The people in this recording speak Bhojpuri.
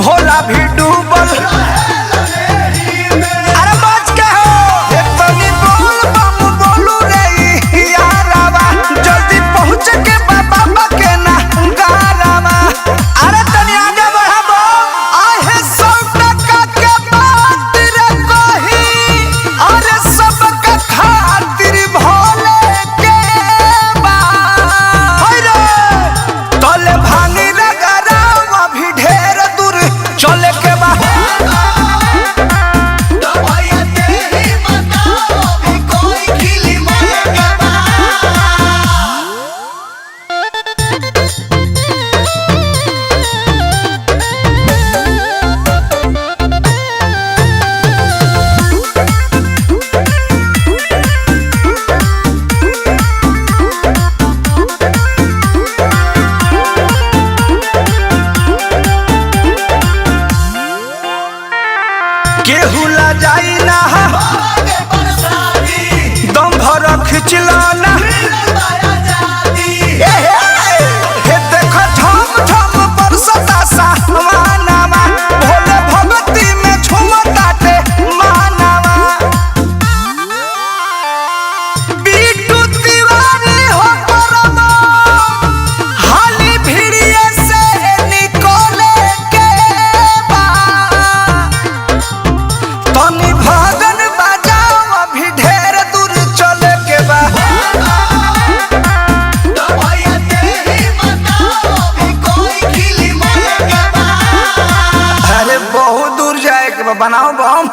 भोला भी डूबल अरे बच के हो तनी बोल बम बोलू रे यारावा जल्दी पहुंच के बाबा के ना गारावा अरे तनी आगे बढ़ाबो आहे 100 टका के बात रे कही अरे सबका खातिर भोले के बा होय रे तले भांगी रे गरावा भी ढेर दूर चले के बा केहू ला जाई ना दम भर खिंचला ना हे देख झम झम बरसता सावनावा भोले भगती में झूमताटे मानवा बिट्टू तिवारी हो परमा हाली भिड़िए से निकले के बा तनी भगन बजाओ अभी ढेर दूर चले के बा अरे बहुत दूर जाए के बा बनाओ बम।